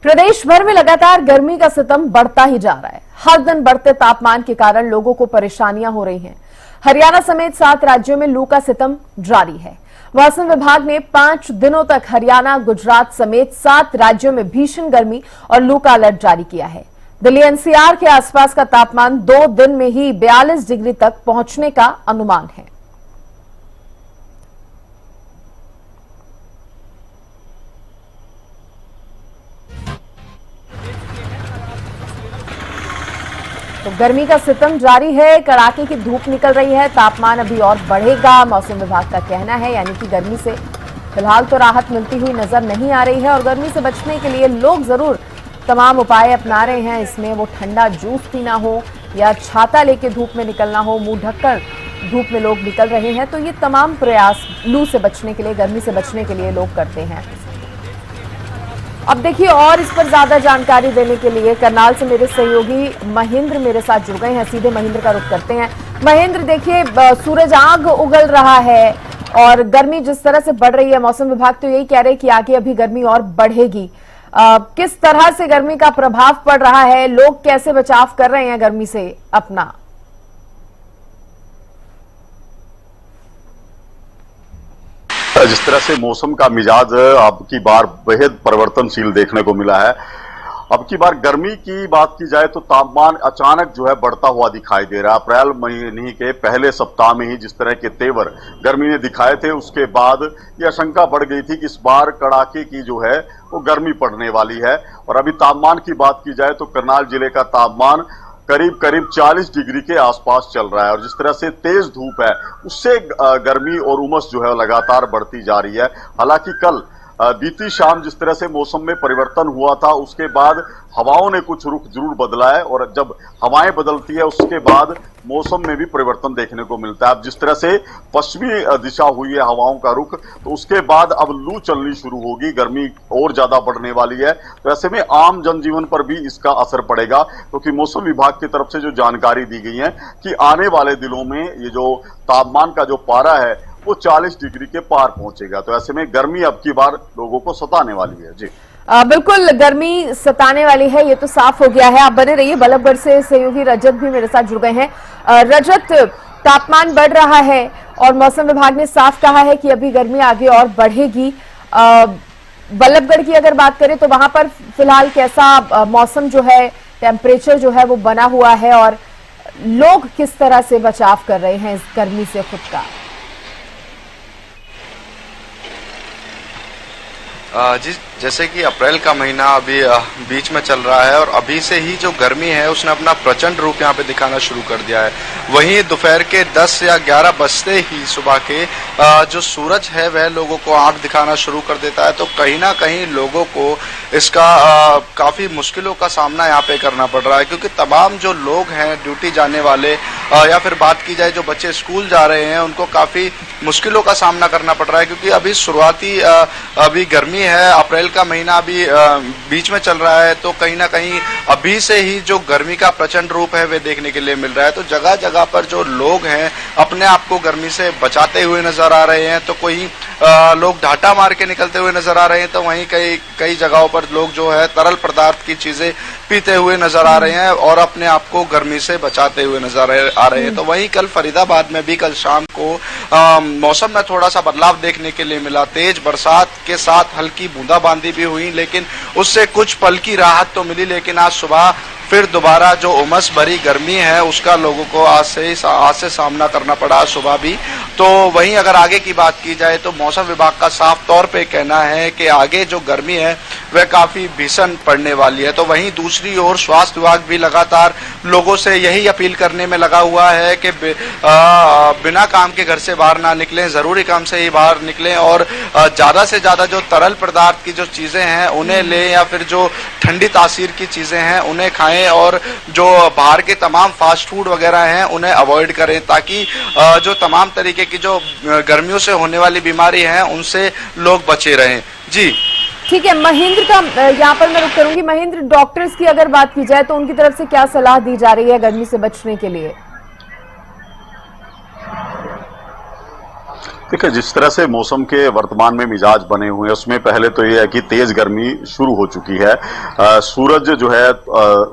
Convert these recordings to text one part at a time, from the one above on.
प्रदेश भर में लगातार गर्मी का सितम बढ़ता ही जा रहा है। हर दिन बढ़ते तापमान के कारण लोगों को परेशानियां हो रही हैं। हरियाणा समेत 7 राज्यों में लू का सितम जारी है। मौसम विभाग ने 5 दिनों तक हरियाणा, गुजरात समेत 7 राज्यों में भीषण गर्मी और लू का अलर्ट जारी किया है। दिल्ली एनसीआर के आसपास का तापमान 2 दिन में ही 42 डिग्री तक पहुंचने का अनुमान है। तो गर्मी का सितम जारी है, कड़ाके की धूप निकल रही है, तापमान अभी और बढ़ेगा, मौसम विभाग का कहना है। यानी कि गर्मी से फिलहाल तो राहत मिलती हुई नजर नहीं आ रही है और गर्मी से बचने के लिए लोग जरूर तमाम उपाय अपना रहे हैं। इसमें वो ठंडा जूस पीना हो या छाता लेके धूप में निकलना हो, मुंह ढककर धूप में लोग निकल रहे हैं। तो ये तमाम प्रयास लू से बचने के लिए, गर्मी से बचने के लिए लोग करते हैं। अब देखिए, और इस पर ज्यादा जानकारी देने के लिए करनाल से मेरे सहयोगी महेंद्र मेरे साथ जुड़ गए हैं। सीधे महेंद्र का रुख करते हैं। महेंद्र, देखिए सूरज आग उगल रहा है और गर्मी जिस तरह से बढ़ रही है, मौसम विभाग तो यही कह रहे हैं कि आगे अभी गर्मी और बढ़ेगी। किस तरह से गर्मी का प्रभाव पड़ रहा है, लोग कैसे बचाव कर रहे हैं गर्मी से अपना? जिस तरह से मौसम का मिजाज अब की बार बेहद परिवर्तनशील देखने को मिला है। अब की बार गर्मी की बात की जाए तो तापमान अचानक जो है बढ़ता हुआ दिखाई दे रहा है। अप्रैल महीने के पहले सप्ताह में ही जिस तरह के तेवर गर्मी ने दिखाए थे, उसके बाद ये आशंका बढ़ गई थी कि इस बार कड़ाके की जो है वो गर्मी पड़ने वाली है। और अभी तापमान की बात की जाए तो करनाल जिले का तापमान करीब 40 डिग्री के आसपास चल रहा है और जिस तरह से तेज धूप है उससे गर्मी और उमस जो है लगातार बढ़ती जा रही है। हालांकि कल बीती शाम जिस तरह से मौसम में परिवर्तन हुआ था, उसके बाद हवाओं ने कुछ रुख जरूर बदला है और जब हवाएं बदलती है उसके बाद मौसम में भी परिवर्तन देखने को मिलता है। अब जिस तरह से पश्चिमी दिशा हुई है हवाओं का रुख, तो उसके बाद अब लू चलनी शुरू होगी, गर्मी और ज्यादा बढ़ने वाली है। तो ऐसे में आम जनजीवन पर भी इसका असर पड़ेगा, क्योंकि मौसम विभाग की तरफ से जो जानकारी दी गई है कि आने वाले दिनों में ये जो तापमान का जो पारा है वो 40 डिग्री के पार पहुंचेगा। तो ऐसे में गर्मी अब की बार लोगों को सताने वाली है। जी बिल्कुल, गर्मी सताने वाली है, ये तो साफ हो गया है। आप बने रहिए। बल्लभगढ़ से सहयोगी रजत भी मेरे साथ जुड़ गए हैं। रजत, तापमान बढ़ रहा है और मौसम विभाग ने साफ कहा है कि अभी गर्मी आगे और बढ़ेगी। बल्लभगढ़ की अगर बात करें तो वहां पर फिलहाल कैसा मौसम जो है, टेम्परेचर जो है वो बना हुआ है और लोग किस तरह से बचाव कर रहे हैं इस गर्मी से खुद का? जी, जैसे कि अप्रैल का महीना अभी बीच में चल रहा है और अभी से ही जो गर्मी है उसने अपना प्रचंड रूप यहाँ पे दिखाना शुरू कर दिया है। वहीं दोपहर के 10 या 11 बजते ही सुबह के जो सूरज है वह लोगों को आंख दिखाना शुरू कर देता है। तो कहीं ना कहीं लोगों को इसका काफ़ी मुश्किलों का सामना यहाँ पे करना पड़ रहा है, क्योंकि तमाम जो लोग हैं ड्यूटी जाने वाले या फिर बात की जाए जो बच्चे स्कूल जा रहे हैं, उनको काफ़ी मुश्किलों का सामना करना पड़ रहा है। क्योंकि अभी शुरुआती अभी गर्मी है, अप्रैल का महीना अभी बीच में चल रहा है, तो कहीं ना कहीं अभी से ही जो गर्मी का प्रचंड रूप है वे देखने के लिए मिल रहा है। तो जगह जगह पर जो लोग हैं अपने आप को गर्मी से बचाते हुए नजर आ रहे हैं। तो कोई लोग ढाटा मार के निकलते हुए नजर आ रहे हैं, तो वहीं कई जगहों पर लोग जो है तरल पदार्थ की चीजें पीते हुए नजर आ रहे हैं और अपने आप को गर्मी से बचाते हुए नजर आ रहे हैं। तो वहीं कल फरीदाबाद में भी कल शाम को मौसम में थोड़ा सा बदलाव देखने के लिए मिला। तेज बरसात के साथ हल्की बूंदाबांदी भी हुई, लेकिन उससे कुछ पल की राहत तो मिली। लेकिन आज सुबह फिर दोबारा जो उमस भरी गर्मी है उसका लोगों को आज से सामना करना पड़ा सुबह भी। तो वहीं अगर आगे की बात की जाए तो मौसम विभाग का साफ तौर पे कहना है कि आगे जो गर्मी है वह काफी भीषण पड़ने वाली है। तो वहीं दूसरी ओर स्वास्थ्य विभाग भी लगातार लोगों से यही अपील करने में लगा हुआ है कि बिना काम के घर से बाहर ना निकलें, जरूरी काम से ही बाहर निकलें और ज्यादा से ज्यादा जो तरल पदार्थ की जो चीजें हैं उन्हें लें या फिर जो ठंडी तासीर की चीजें हैं उन्हें खाएं और जो बाहर के तमाम फास्ट फूड वगैरह हैं उन्हें अवॉइड करें, ताकि जो तमाम तरीके की जो गर्मियों से होने वाली बीमारी है उनसे लोग बचे रहें। जी ठीक है महेंद्र, का यहाँ पर मैं रुक करूंगी। महेंद्र, डॉक्टर्स की अगर बात की जाए तो उनकी तरफ से क्या सलाह दी जा रही है गर्मी से बचने के लिए? देखिए, जिस तरह से मौसम के वर्तमान में मिजाज बने हुए हैं, उसमें पहले तो यह है कि तेज गर्मी शुरू हो चुकी है। सूरज जो है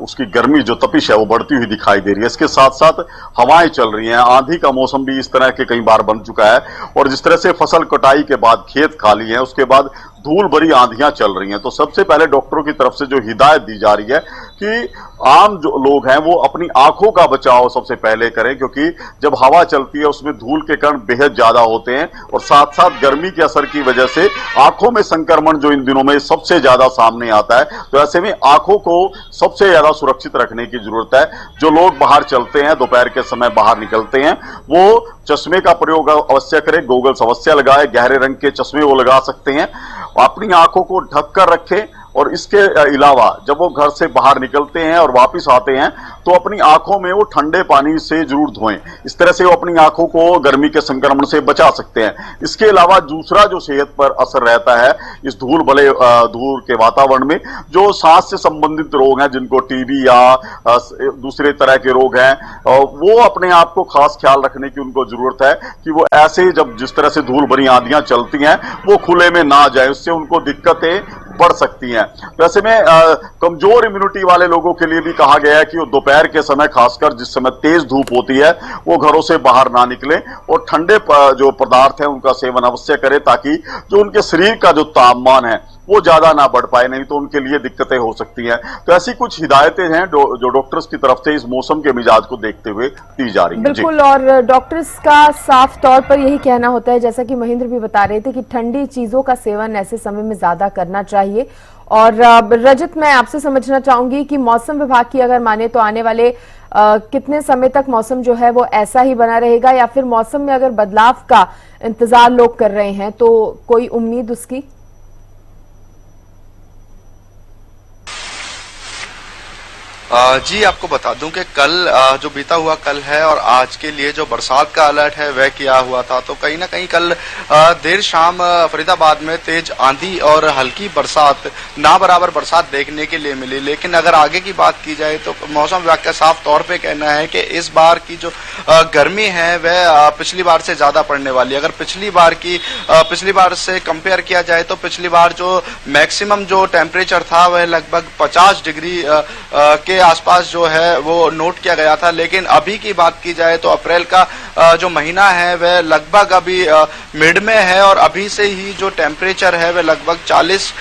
उसकी गर्मी जो तपिश है वो बढ़ती हुई दिखाई दे रही है। इसके साथ साथ हवाएं चल रही हैं, आंधी का मौसम भी इस तरह के कई बार बन चुका है। और जिस तरह से फसल कटाई के बाद खेत खाली है, उसके बाद धूल भरी आंधियां चल रही हैं। तो सबसे पहले डॉक्टरों की तरफ से जो हिदायत दी जा रही है कि आम जो लोग हैं वो अपनी आंखों का बचाव सबसे पहले करें, क्योंकि जब हवा चलती है उसमें धूल के कण बेहद ज्यादा होते हैं और साथ साथ गर्मी के असर की वजह से आंखों में संक्रमण जो इन दिनों में सबसे ज्यादा सामने आता है। तो ऐसे में आंखों को सबसे ज्यादा सुरक्षित रखने की जरूरत है। जो लोग बाहर चलते हैं, दोपहर के समय बाहर निकलते हैं, वो चश्मे का प्रयोग अवश्य करें, गॉगल्स अवश्य लगाए, गहरे रंग के चश्मे वो लगा सकते हैं, अपनी आंखों को ढक कर रखें। और इसके अलावा जब वो घर से बाहर निकलते हैं और वापस आते हैं तो अपनी आंखों में वो ठंडे पानी से जरूर धोएं। इस तरह से वो अपनी आंखों को गर्मी के संक्रमण से बचा सकते हैं। इसके अलावा दूसरा जो सेहत पर असर रहता है इस धूल के वातावरण में, जो सांस से संबंधित रोग हैं, जिनको टीबी या दूसरे तरह के रोग हैं, वो अपने आप को खास ख्याल रखने की उनको जरूरत है कि वो ऐसे जब जिस तरह से धूल भरी आंधियां चलती हैं वो खुले में ना जाए, उससे उनको दिक्कतें बढ़ सकती हैं। वैसे में कमजोर इम्यूनिटी वाले लोगों के लिए भी कहा गया है कि वो दोपहर के समय, खासकर जिस समय तेज धूप होती है, वो घरों से बाहर ना निकलें और ठंडे जो पदार्थ हैं उनका सेवन अवश्य करें, ताकि जो उनके शरीर का जो तापमान है वो ज्यादा ना बढ़ पाए, नहीं तो उनके लिए दिक्कतें हो सकती हैं। तो ऐसी कुछ हिदायतें हैं जो डॉक्टर्स की तरफ से इस मौसम के मिजाज को देखते हुए दी जा रही हैं। बिल्कुल, और डॉक्टर्स का साफ तौर पर यही कहना होता है, जैसा कि महेंद्र भी बता रहे थे, कि ठंडी चीजों का सेवन ऐसे समय में ज्यादा करना चाहिए। और रजत, मैं आपसे समझना चाहूंगी कि मौसम विभाग की अगर माने तो आने वाले कितने समय तक मौसम जो है वो ऐसा ही बना रहेगा, या फिर मौसम में अगर बदलाव का इंतजार लोग कर रहे हैं तो कोई उम्मीद उसकी? जी, आपको बता दूं कि कल जो बीता हुआ कल है और आज के लिए जो बरसात का अलर्ट है वह किया हुआ था। तो कहीं ना कहीं कल देर शाम फरीदाबाद में तेज आंधी और हल्की बरसात, ना बराबर बरसात देखने के लिए मिली। लेकिन अगर आगे की बात की जाए तो मौसम विभाग का साफ तौर पे कहना है कि इस बार की जो गर्मी है वह पिछली बार से ज्यादा पड़ने वाली है। अगर पिछली बार से कंपेयर किया जाए तो पिछली बार जो मैक्सिमम जो टेम्परेचर था वह लगभग 50 डिग्री के आसपास जो है वो नोट किया गया था। लेकिन अभी की बात की जाए तो अप्रैल का जो महीना है वह लगभग अभी मिड में है और अभी से ही जो टेम्परेचर है वह लगभग 40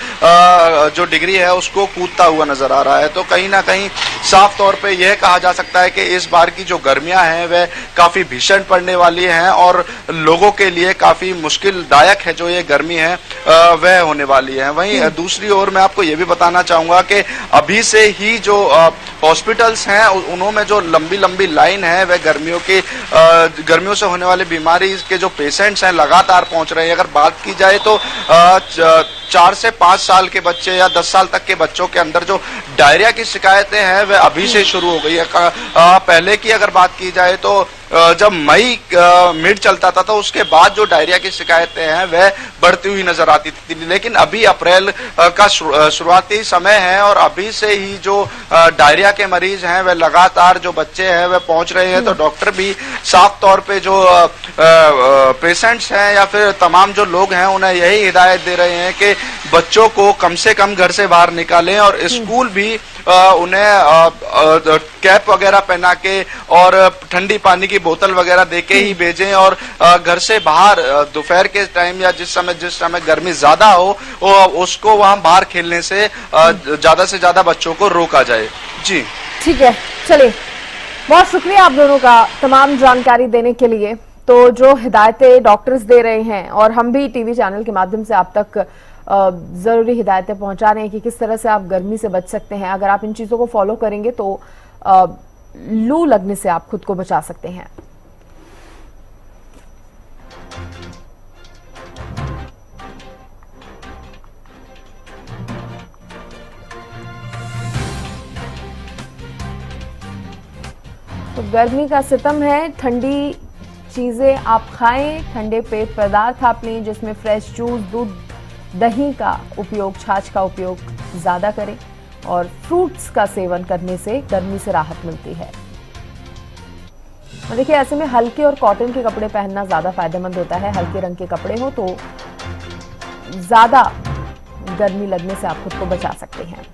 जो डिग्री है उसको कूदता हुआ नजर आ रहा है। तो कहीं ना कहीं साफ तौर पे यह कहा जा सकता है कि इस बार की जो गर्मियां हैं वह काफी भीषण पड़ने वाली हैं और लोगों के लिए काफी मुश्किलदायक है जो ये गर्मी है वह होने वाली है। वहीं दूसरी ओर मैं आपको यह भी बताना चाहूंगा कि अभी से ही जो हॉस्पिटल्स हैं उनमें जो लंबी लंबी लाइन है वह गर्मियों से होने वाली बीमारी के जो पेशेंट्स हैं लगातार पहुंच रहे हैं। अगर बात की जाए तो 4 से 5 साल के बच्चे या 10 साल तक के बच्चों के अंदर जो डायरिया की शिकायतें हैं वह अभी से शुरू हो गई है। पहले की अगर बात की जाए तो जब मई मिड चलता था तो उसके बाद जो डायरिया की शिकायतें हैं वह बढ़ती हुई नजर आती थी। लेकिन अभी अप्रैल का शुरुआती समय है और अभी से ही जो डायरिया के मरीज हैं वह लगातार जो बच्चे हैं वह पहुंच रहे हैं। तो डॉक्टर भी साफ तौर पे जो पेशेंट्स हैं या फिर तमाम जो लोग हैं उन्हें यही हिदायत दे रहे हैं कि बच्चों को कम से कम घर से बाहर निकालें और स्कूल भी उन्हें कैप वगैरह पहना के और ठंडी पानी की बोतल वगैरह देके ही भेजें और घर से बाहर दोपहर के टाइम या जिस समय गर्मी ज्यादा हो उसको वहां बाहर खेलने से ज्यादा बच्चों को रोका जाए। जी ठीक है, चलिए, बहुत शुक्रिया आप दोनों का तमाम जानकारी देने के लिए। तो जो हिदायतें डॉक्टर्स दे रहे हैं और हम भी टीवी चैनल के माध्यम से आप तक जरूरी हिदायतें पहुंचा रहे हैं कि किस तरह से आप गर्मी से बच सकते हैं। अगर आप इन चीजों को फॉलो करेंगे तो लू लगने से आप खुद को बचा सकते हैं। तो गर्मी का सितम है, ठंडी चीजें आप खाएं, ठंडे पेय पदार्थ आप लें जिसमें फ्रेश जूस, दूध, दही का उपयोग, छाछ का उपयोग ज्यादा करें और फ्रूट्स का सेवन करने से गर्मी से राहत मिलती है। और देखिए ऐसे में हल्के और कॉटन के कपड़े पहनना ज्यादा फायदेमंद होता है। हल्के रंग के कपड़े हो तो ज्यादा गर्मी लगने से आप खुद को बचा सकते हैं।